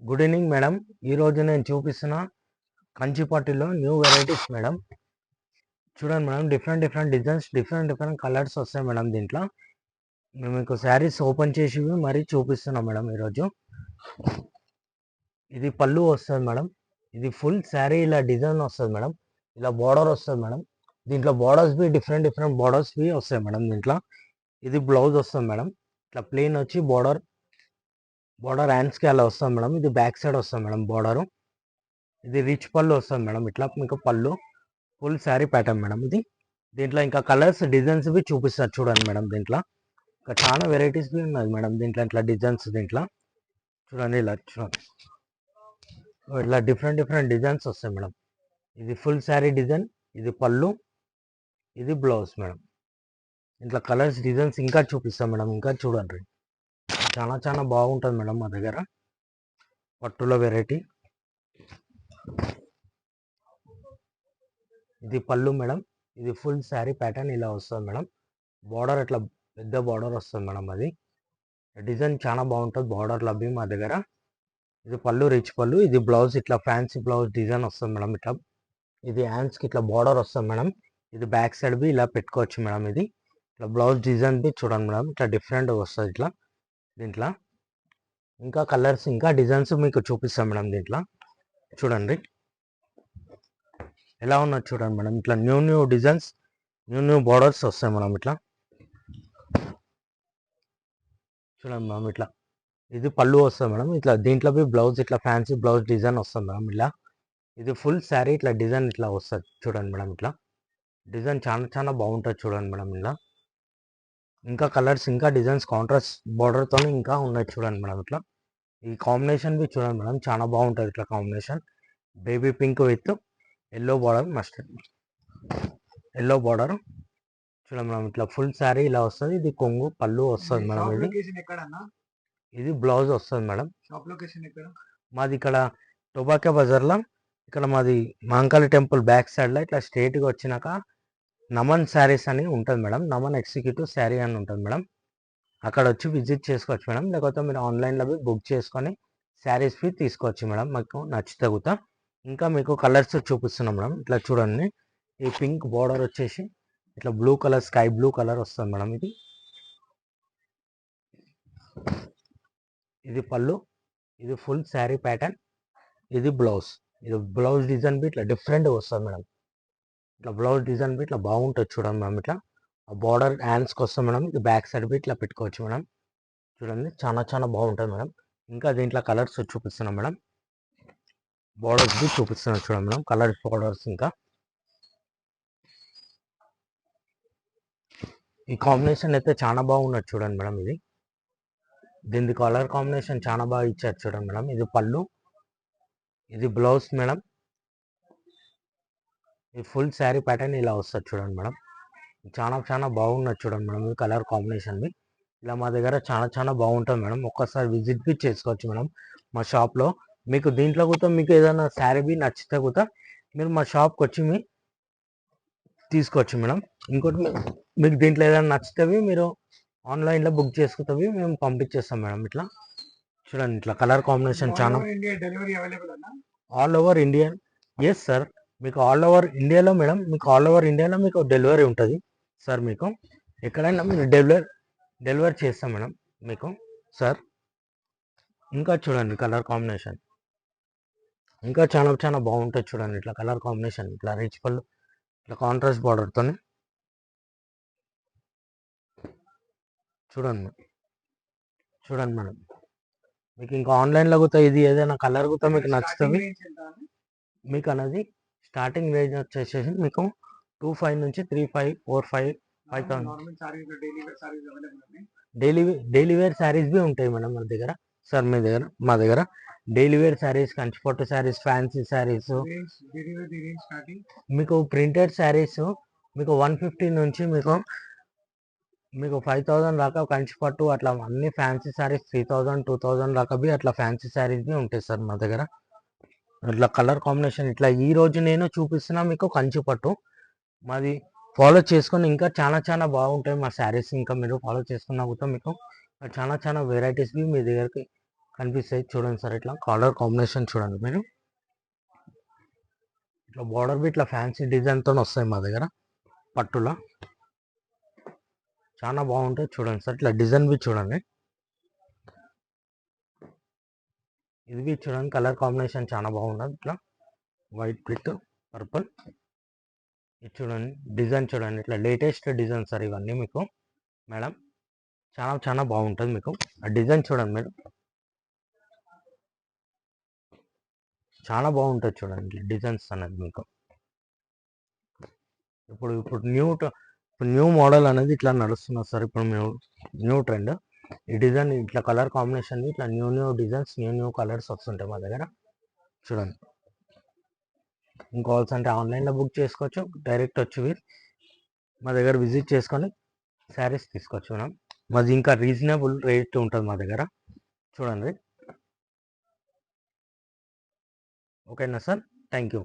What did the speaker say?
Good evening madam. ఈరోజు నేను చూపిస్తున్న కంచిపట్టులో న్యూ వెరైటీస్ మేడం. చూడండి madam, different different designs, different different colours వస్తాయి మేడం. దీంట్లో మేము మీకు శారీస్ ఓపెన్ చేసి మరీ చూపిస్తున్నాం మేడం. ఈరోజు ఇది పళ్ళు వస్తుంది మేడం. ఇది ఫుల్ శారీ ఇలా డిజైన్ వస్తుంది మేడం. ఇలా బార్డర్ వస్తుంది మేడం. దీంట్లో బార్డర్స్ బి డిఫరెంట్ డిఫరెంట్ బార్డర్స్ బి వస్తాయి మేడం. దీంట్లో ఇది బ్లౌజ్ వస్తుంది మేడం. ఇట్లా ప్లెయిన్ వచ్చి బార్డర్ హ్యాండ్స్కి అలా వస్తుంది మేడం. ఇది బ్యాక్ సైడ్ వస్తుంది మేడం బార్డర్. ఇది రిచ్ పళ్ళు వస్తుంది మేడం. ఇట్లా మీకు పళ్ళు ఫుల్ శారీ ప్యాటర్న్ మేడం ఇది. దీంట్లో ఇంకా కలర్స్ డిజైన్స్ బి చూపిస్తారు చూడండి మేడం. దీంట్లో ఇంకా చాలా వెరైటీస్ బి ఉన్నాయి మేడం. దీంట్లో ఇట్లా డిజైన్స్ దీంట్లో చూడండి. ఇలా చూడండి, ఇట్లా డిఫరెంట్ డిఫరెంట్ డిజైన్స్ వస్తాయి మేడం. ఇది ఫుల్ శారీ డిజైన్, ఇది పళ్ళు, ఇది బ్లౌజ్ మేడం. ఇట్లా కలర్స్ డిజైన్స్ ఇంకా చూపిస్తాం మేడం. ఇంకా చూడండి, చాలా చాలా బాగుంటుంది మేడం మా దగ్గర పట్టులో వెరైటీ. ఇది పళ్ళు మేడం. ఇది ఫుల్ శారీ ప్యాటర్న్ ఇలా వస్తుంది మేడం. బార్డర్ ఇట్లా పెద్ద బార్డర్ వస్తుంది మేడం. అది డిజైన్ చాలా బాగుంటుంది బార్డర్ లబ్బి మా దగ్గర. ఇది పళ్ళు, రిచ్ పళ్ళు. ఇది బ్లౌజ్ ఇట్లా ఫ్యాన్సీ బ్లౌజ్ డిజైన్ వస్తుంది మేడం. ఇట్లా ఇది హ్యాండ్స్కి ఇట్లా బార్డర్ వస్తుంది మేడం. ఇది బ్యాక్ సైడ్ బి ఇలా పెట్టుకోవచ్చు మేడం. ఇది ఇట్లా బ్లౌజ్ డిజైన్ బి చూడండి మేడం. ఇట్లా డిఫరెంట్గా వస్తుంది ఇట్లా. దీంట్లో ఇంకా కలర్స్ ఇంకా డిజైన్స్ మీకు చూపిస్తాం మేడం. దీంట్లో చూడండి ఎలా ఉన్నది చూడండి మేడం. ఇట్లా new new designs, new borders వస్తాయి మేడం. ఇట్లా చూడండి మేడం. ఇట్లా ఇది పళ్ళు వస్తుంది మేడం. ఇట్లా దీంట్లో బ్లౌజ్ ఇట్లా ఫ్యాన్సీ బ్లౌజ్ డిజైన్ వస్తుంది మేడం. ఇలా ఇది ఫుల్ శారీ ఇట్లా డిజైన్ ఇట్లా వస్తుంది చూడండి మేడం. ఇట్లా డిజైన్ చాలా చాలా బాగుంటుంది చూడండి మేడం. ఇలా ఇంకా కలర్స్ ఇంకా డిజైన్స్ కాంట్రాస్ట్ బార్డర్తో ఇంకా ఉన్నాయి చూడండి మేడం. ఇట్లా ఈ కాంబినేషన్ బి చూడండి మేడం, చాలా బాగుంటుంది ఇట్లా combination. Baby pink with yellow border, mustard yellow border చూడండి మేడం. ఇట్లా ఫుల్ శారీ ఇలా వస్తుంది. ఇది కొంగు పళ్ళు వస్తుంది మేడం. ఇది బ్లౌజ్ వస్తుంది మేడం. షాప్ లొకేషన్ ఎక్కడ? మాది ఇక్కడ టొబాకో బజార్లో, ఇక్కడ మాది మహంకాళి టెంపుల్ బ్యాక్ సైడ్లో ఇట్లా స్ట్రేట్గా వచ్చినాక నమన్ శారీస్ అని ఉంటుంది మేడం. నమన్ ఎగ్జిక్యూటివ్ శారీ అని ఉంటుంది మేడం. అక్కడ వచ్చి విజిట్ చేసుకోవచ్చు మేడం. లేకపోతే మీరు ఆన్లైన్లో బుక్ చేసుకొని శారీస్ తీసుకోవచ్చు మేడం. మాకు నచ్చితే ఇంకా మీకు కలర్స్ చూపిస్తున్నాం మేడం. ఇట్లా చూడండి, ఈ పింక్ బార్డర్ వచ్చేసి ఇట్లా blue colour, sky blue colour వస్తుంది మేడం. ఇది పళ్ళు, ఇది ఫుల్ శారీ ప్యాటర్న్, ఇది బ్లౌజ్. ఇది బ్లౌజ్ డిజైన్ బి ఇట్లా డిఫరెంట్గా వస్తుంది మేడం. ఇట్లా బ్లౌజ్ డిజైన్ బి ఇట్లా బాగుంటుంది చూడండి మేడం. ఇట్లా బార్డర్ హ్యాండ్స్కి వస్తుంది మేడం. ఇది బ్యాక్ సైడ్ బి ఇట్లా పెట్టుకోవచ్చు మేడం. చూడండి చాలా చాలా బాగుంటుంది మేడం. ఇంకా దీంట్లో కలర్స్ చూపిస్తున్నాం మేడం. బార్డర్స్ బి చూపిస్తున్నాం చూడండి మేడం. కలర్స్ బార్డర్స్ ఇంకా ఈ కాంబినేషన్ అయితే చాలా బాగున్నది చూడండి మేడం. దీని కలర్ కాంబినేషన్ చాలా బాగా ఇచ్చారు చూడండి మేడం. ఇది పళ్ళు, ఇది బ్లౌజ్ మేడం. ఈ ఫుల్ శారీ ప్యాటర్న్ ఇలా వస్తుంది చూడండి మేడం. చాలా చాలా బాగున్నది చూడండి మేడం. ఈ కలర్ కాంబినేషన్ ఇలా మా దగ్గర చాలా చాలా బాగుంటుంది మేడం. ఒక్కసారి విజిట్ బి చేసుకోవచ్చు మేడం మా షాప్లో. మీకు దీంట్లో కూడా మీకు ఏదైనా శారీ బి నచ్చితే కూడా మీరు మా షాప్కి వచ్చి తీసుకోవచ్చు మేడం. ఇంకోటి మీకు దీంట్లో ఏదైనా నచ్చితే మీరు ఆన్లైన్లో బుక్ చేసుకుంటే మేము పంపించేస్తాం మేడం. ఇట్లా చూడండి, ఇట్లా కలర్ కాంబినేషన్ చాలా ఇండియా డెలివరీ అవైలబుల్ అన్న? All over India. Yes sir, మీకు ఆల్ ఓవర్ ఇండియాలో మేడం, మీకు ఆల్ ఓవర్ ఇండియాలో మీకు డెలివరీ ఉంటుంది సార్. మీకు ఎక్కడైనా మీరు డెలివరీ చేస్తాం మేడం మీకు సార్. ఇంకా చూడండి కలర్ కాంబినేషన్ ఇంకా చాలా చాలా బాగుంటుంది చూడండి. ఇట్లా కలర్ కాంబినేషన్ ఇట్లా రిచ్ పళ్ళు, ఇట్లా కాంట్రాస్ట్ బార్డర్తో చూడండి చూడండి మేడం. మీకు ఇంకా ఆన్లైన్లో కూడా ఇది ఏదైనా కలర్ కూడా మీకు నచ్చుతుంది. మీకు అనేది స్టార్టింగ్ రేంజ్ వచ్చేసి మీకు 25 నుంచి 35, 45, 5000 డైలీ వేర్ శారీస్ బి ఉంటాయి మేడం మన దగ్గర సార్. మా దగ్గర డైలీ వేర్ శారీస్, కంచిపట్టు శారీస్, ఫ్యాన్సీ శారీస్, మీకు ప్రింటెడ్ శారీస్ మీకు 150 నుంచి మీకు 5000 దాకా కంచిపట్టు అట్లా అన్ని ఫ్యాన్సీ శారీస్ 3000, 2000 దాకా బి అట్లా ఫ్యాన్సీ శారీస్ బి ఉంటాయి సార్ మా దగ్గర. ఇట్లా కలర్ కాంబినేషన్ ఇట్లా ఈ రోజు నేను చూపిస్తున్నా మీకు కంచిపట్టు. మాది ఫాలో చేసుకొని ఇంకా చాలా చాలా బాగుంటాయి మా శారీస్. ఇంకా మీరు ఫాలో చేసుకున్నా కూడా మీకు చాలా చాలా వెరైటీస్ బి మీ దగ్గరికి కనిపిస్తాయి చూడండి సార్. ఇట్లా కలర్ కాంబినేషన్ చూడండి మీరు. ఇట్లా బార్డర్ బి ఇట్లా ఫ్యాన్సీ డిజైన్తో వస్తాయి మా దగ్గర పట్టులో. చాలా బాగుంటుంది చూడండి సార్. ఇట్లా డిజైన్ బి చూడండి. ఇది బి చూడండి కలర్ కాంబినేషన్ చాలా బాగున్నది. ఇట్లా వైట్ విత్ పర్పుల్. ఇది చూడండి డిజైన్ చూడండి. ఇట్లా లేటెస్ట్ డిజైన్ సార్ ఇవన్నీ మీకు మేడం. చాలా చాలా బాగుంటుంది మీకు. ఆ డిజైన్ చూడండి మీరు. చాలా బాగుంటుంది చూడండి డిజైన్స్ అనేది మీకు. ఇప్పుడు ఇప్పుడు న్యూ మోడల్ అనేది ఇట్లా నడుస్తున్నది సార్. ఇప్పుడు న్యూ ట్రెండ్ ఈ డిజైన్ ఇట్లా కలర్ కాంబినేషన్ ఇట్లా న్యూ డిజైన్స్ న్యూ కలర్స్ వస్తుంటాయి మా దగ్గర చూడండి. ఇంకోవాల్సి అంటే ఆన్లైన్లో బుక్ చేసుకోవచ్చు, డైరెక్ట్ వచ్చి మా దగ్గర విజిట్ చేసుకొని శారీస్ తీసుకోవచ్చు మనం. మాది ఇంకా రీజనబుల్ రేట్ ఉంటుంది మా దగ్గర చూడండి. ఓకేనా సార్? Thank you.